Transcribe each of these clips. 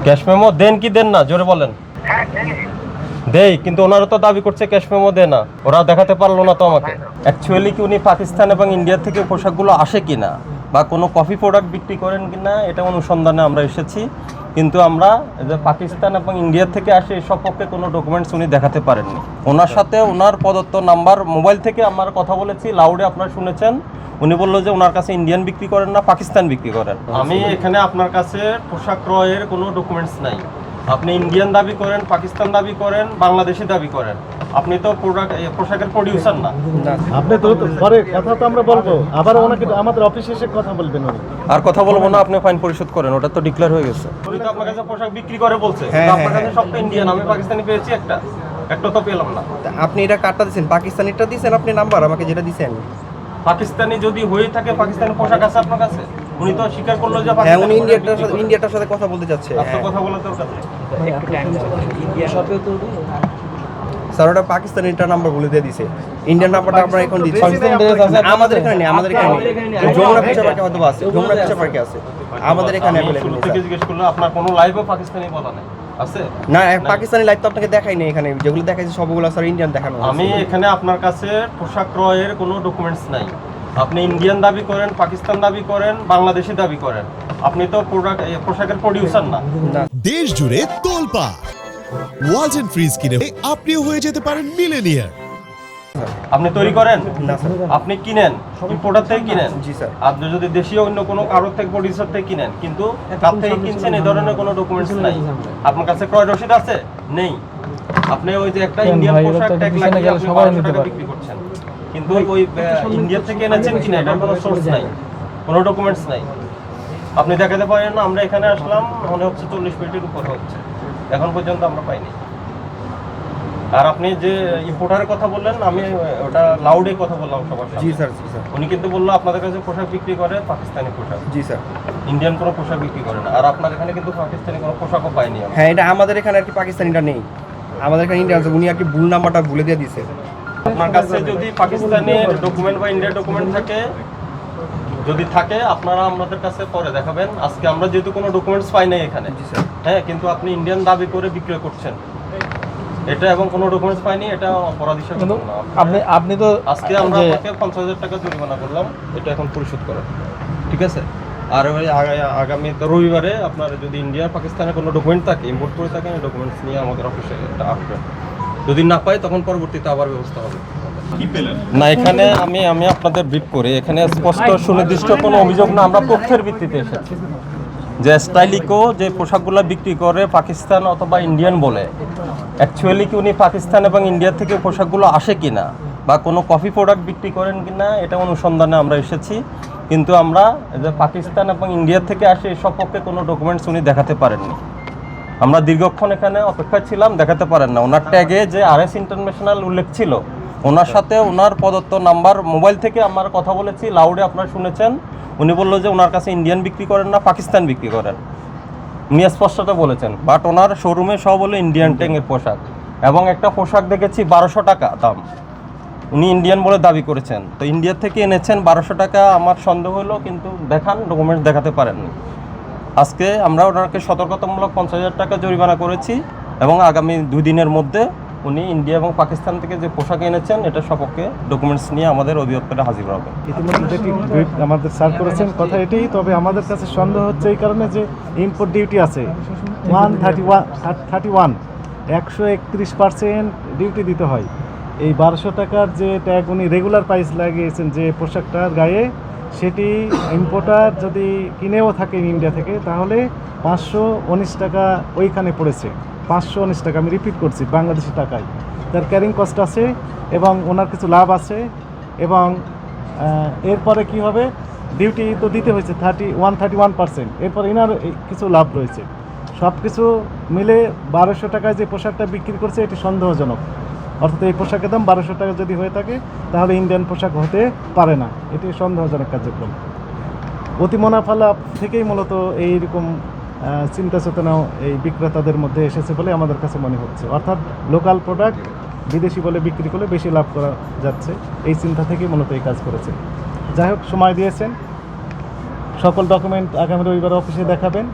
Cash memo দেন কি দেন না জোরে বলেন। দেই, কিন্তু ওনারা তো দাবি করছে ক্যাশ মেমো দেয় না, ওরা দেখাতে পারলো না তো আমাকে। অ্যাকচুয়ালি কি উনি পাকিস্তান এবং ইন্ডিয়া থেকে পোশাকগুলো আসে কিনা বা কোনো কফি প্রোডাক্ট বিক্রি করেন কিনা এটা অনুসন্ধানে আমরা এসেছি, কিন্তু আমরা যে পাকিস্তান এবং ইন্ডিয়া থেকে আসে এসব পক্ষে কোনো ডকুমেন্টস উনি দেখাতে পারেননি। ওনার সাথে ওনার প্রদত্ত নাম্বার মোবাইল থেকে আমার কথা বলেছি, লাউডে আপনারা শুনেছেন। উনি বললো যে ওনার কাছে ইন্ডিয়ান বিক্রি করেন না, পাকিস্তান বিক্রি করেন। আমি এখানে আপনার কাছে পোশাক ক্রয়ের কোনো ডকুমেন্টস নাই। আপনি ইন্ডিয়ান দাবি করেন, পাকিস্তান দাবি করেন, বাংলাদেশি দাবি করেন, আপনি তো পোশাকের প্রডিউসার না। আপনি তো পরে কথা তো আমরা বলবো, আবার ওনাকে আমাদের অফিসে এসে কথা বলবেন উনি। আর কথা বলবো না, আপনি ফাইন পরিশোধ করেন, ওটা তো ডিক্লেয়ার হয়ে গেছে। উনি তো আপনার কাছে পোশাক বিক্রি করে বলছে, আপনার কাছে সব তো ইন্ডিয়ান, আমি পাকিস্তানি পেয়েছি একটা তো পেলাম না। আপনি এটা কার্ডটা দিয়েছেন, পাকিস্তানিটা দিয়েছেন, আপনি নাম্বার আমাকে যেটা দিয়েছেন। পাকিস্তানি যদি হয়ে থাকে, পাকিস্তানি পোশাক আছে আপনার কাছে? উনি তো স্বীকার করলো যে হ্যাঁ, উনি ইন্ডিয়াটার সাথে কথা বলতে চাচ্ছে। আপনার কথা বলা দরকার নেই। স্যার ওটা পাকিস্তানিটা নাম্বার বলে দিয়ে দিছে, ইন্ডিয়ান নাম্বারটা আমরা এখন দিচ্ছি। আমাদের এখানে নেই, আমাদের এখানে যমুনা ফিশার পার্কে হয়তো আছে, যমুনা ফিশার পার্কে আছে, আমাদের এখানে শুরু থেকে জিজ্ঞেস করলো আপনার কোনো লাইভে পাকিস্তানি বলা নেই আছে? না, পাকিস্তানি লাইভ তো আপনাকে দেখাই নেই, এখানে যেগুলো দেখাইছে সবগুলো স্যার ইন্ডিয়ান দেখানো। আমি এখানে আপনার কাছে পোশাক ক্রয়ের কোনো ডকুমেন্টস নাই। আপনি ইন্ডিয়ান দাবি করেন, পাকিস্তান দাবি করেন, বাংলাদেশি দাবি করেন, আপনি তো পোশাকের প্রডিউসার না। দেশ জুড়ে তোলপাড় ওয়ালস এন্ড ফ্রিজ কিনে আপনিও হয়ে যেতে পারেন মিলেনিয়ার। আপনি তৈরি করেন না স্যার, আপনি কিনেন, ইম্পোর্টার থেকে কিনেন। জি স্যার। আপনি যদি দেশীয় অন্য কোনো কারোর থেকে প্রডিউসার থেকে কিনেন, কিন্তু কার থেকে কিনছেন এই ধরনের কোনো ডকুমেন্টস নাই। আপনার কাছে ক্রয় রসিদ আছে? নেই। আপনি ওই যে একটা ইন্ডিয়ান পোশাক ট্যাগ লাগিয়ে আপনি 1200 টাকা বিক্রি করছেন, কিন্তু ওই ইন্ডিয়া থেকে এনেছেন কিনা এটার কোনো সোর্স নাই, কোনো ডকুমেন্টস নাই, আপনি দেখাতে পারেন না। আমরা এখানে আসলাম মনে হচ্ছে 40 মিনিটের উপরে হচ্ছে, এখন পর্যন্ত আমরা পাইনি। আর আপনি যে ইম্পোর্টারের কথা বললেন, আমি ওটা লাউডে কথা বললাম সবার সাথে। জি স্যার, জি স্যার। উনি কিন্তু বললো আপনাদের কাছে পোশাক বিক্রি করে পাকিস্তানি পোশাক, জি স্যার। ইন্ডিয়ান কোনো পোশাক বিক্রি করে না। আর আপনার এখানে কিন্তু পাকিস্তানি কোনো পোশাকও পাইনি আমরা। হ্যাঁ, এটা আমাদের এখানে আর কি পাকিস্তানিটা নেই, আমাদের এখানে ইন্ডিয়ান আছে। উনি আর কি ভুল নাম্বারটা ভুলে দিয়ে দিছে। আপনার কাছে যদি পাকিস্তানের ডকুমেন্ট বা ইন্ডিয়ার ডকুমেন্ট থাকে, যদি থাকে আপনারা আমাদের কাছে পরে দেখাবেন। আজকে আমরা যেহেতু কোনো ডকুমেন্টস পাই নাই এখানে, হ্যাঁ, কিন্তু আপনি ইন্ডিয়ান দাবি করে বিক্রয় করছেন এটা, এবং কোনো ডকুমেন্টস পাইনি, এটা অপরাধ হিসেবে আপনি তো আজকে আমরা আপনাকে 50,000 টাকা জরিমানা করলাম, এটা এখন পরিশোধ করেন, ঠিক আছে? আর ওই আগামী রবিবারে আপনার যদি ইন্ডিয়া পাকিস্তানের কোনো ডকুমেন্ট থাকে, ইম্পোর্ট করে থাকেন, এই ডকুমেন্টস নিয়ে আমাদের অফিসে একটা আসবেন। যদি না পাই তখন পরবর্তীতে আবার ব্যবস্থা হবে। না, এখানে আমি আপনাদের ব্রিফ করি, এখানে স্পষ্ট সুনির্দিষ্ট কোনো অভিযোগ না, আমরা তথ্যের ভিত্তিতে এসেছি যে স্টাইলিকো যে পোশাকগুলো বিক্রি করে পাকিস্তান অথবা ইন্ডিয়ান বলে, অ্যাকচুয়ালি কি উনি পাকিস্তান এবং ইন্ডিয়া থেকে পোশাকগুলো আসে কিনা বা কোনো কফি প্রোডাক্ট বিক্রি করেন কিনা এটা অনুসন্ধানে আমরা এসেছি, কিন্তু আমরা যে পাকিস্তান এবং ইন্ডিয়া থেকে আসে এসব পক্ষে কোনো ডকুমেন্টস উনি দেখাতে পারেননি। আমরা দীর্ঘক্ষণ এখানে অপেক্ষায় ছিলাম, দেখাতে পারেন না। ওনার ট্যাগে যে RS ইন্টারন্যাশনাল উল্লেখ ছিল, ওনার সাথে ওনার প্রদত্ত নাম্বার মোবাইল থেকে আমার কথা বলেছি, লাউডে আপনারা শুনেছেন। উনি বললো যে ওনার কাছে ইন্ডিয়ান বিক্রি করেন না, পাকিস্তান বিক্রি করেন, উনি স্পষ্টত বলেছেন। বাট ওনার শোরুমে সব হলো ইন্ডিয়ান ট্যাগের পোশাক, এবং একটা পোশাক দেখেছি 1200 টাকা দাম, উনি ইন্ডিয়ান বলে দাবি করেছেন। তো ইন্ডিয়া থেকে এনেছেন 1200 টাকা, আমার সন্দেহ হলো, কিন্তু দেখান ডকুমেন্টস দেখাতে পারেননি। আজকে আমরা ওনাকে সতর্কতামূলক 50,000 টাকা জরিমানা করেছি, এবং আগামী 2 দিনের মধ্যে উনি ইন্ডিয়া এবং পাকিস্তান থেকে যে পোশাক এনেছেন এটা সপক্ষে ডকুমেন্টস নিয়ে আমাদের অধিদপ্তরে হাজির হবে। ইতিমধ্যে যেটি আমাদের স্যার করেছেন কথা এটাই, তবে আমাদের কাছে সন্দেহ হচ্ছে এই কারণে যে ইম্পোর্ট ডিউটি আছে 131% ডিউটি দিতে হয়। এই 1200 টাকার যে ট্যাগ উনি রেগুলার প্রাইস লাগিয়েছেন যে পোশাকটার গায়ে, সেটি ইম্পোর্টার যদি কিনেও থাকে ইন্ডিয়া থেকে, তাহলে 519 টাকা ওইখানে পড়েছে। 519 টাকা, আমি রিপিট করছি, বাংলাদেশি টাকায়। তার ক্যারিং কস্ট আছে এবং ওনার কিছু লাভ আছে, এবং এরপরে কি হবে, ডিউটি তো দিতে হয়েছে 131%, এরপর এনার কিছু লাভ রয়েছে। সব কিছু মিলে 1200 টাকায় যে পোশাকটা বিক্রি করছে এটি সন্দেহজনক। অর্থাৎ এই পোশাকের দাম 1200 টাকা যদি হয়ে থাকে, তাহলে ইন্ডিয়ান পোশাক হতে পারে না, এটি সন্দেহজনক কার্যক্রম। অতি মুনাফা লাভ থেকেই মূলত এইরকম চিন্তা চেতনাও এই বিক্রেতাদের মধ্যে এসেছে বলে আমাদের কাছে মনে হচ্ছে। অর্থাৎ লোকাল প্রোডাক্ট বিদেশি বলে বিক্রি করলে বেশি লাভ করা যাচ্ছে, এই চিন্তা থেকেই মূলত এই কাজ করেছে। যাই হোক, সময় দিয়েছেন, সকল ডকুমেন্ট আগামী রবিবার অফিসে দেখাবেন।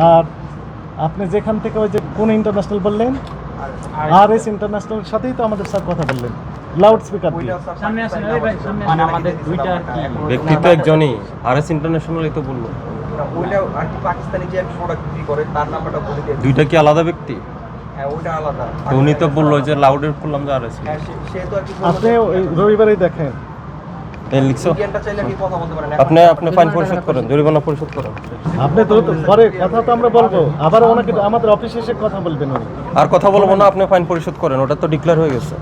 আর আপনি যেখান থেকে ওই যে কোন ইন্টারন্যাশনাল বললেন, RS ইন্টারন্যাশনালের সাথেই তো আমাদের স্যার কথা বললেন লাউড স্পিকার দিয়ে। মানে আমাদের দুইটা কি ব্যক্তি তো একজনই, RS ইন্টারন্যাশনালই তো বললো। ওইটা আর কি পাকিস্তানি যে প্রোডাক্ট বিক্রি করে তার নাম্বারটা বলে দিয়ে। দুইটা কি আলাদা ব্যক্তি? হ্যাঁ ওইটা আলাদা। তো উনি তো বললো যে লাউডের করলাম যে RS। হ্যাঁ সে তো আর কি আপনি ওই রবিবারেই দেখেন। এই লিখছো? ইন্ডিয়ানটা চাইলে কি কথা বলতে পারেন। আপনি ফাইন পরিশোধ করেন, জরিমানা পরিশোধ করেন। আপনি তো পরে কথা তো আমরা বলবো, আবার ওনাকে আমাদের অফিসে এসে কথা বলবেন উনি। আর কথা বলবো না, আপনি ফাইন পরিশোধ করেন, ওটা তো ডিক্লেয়ার হয়ে গেছে।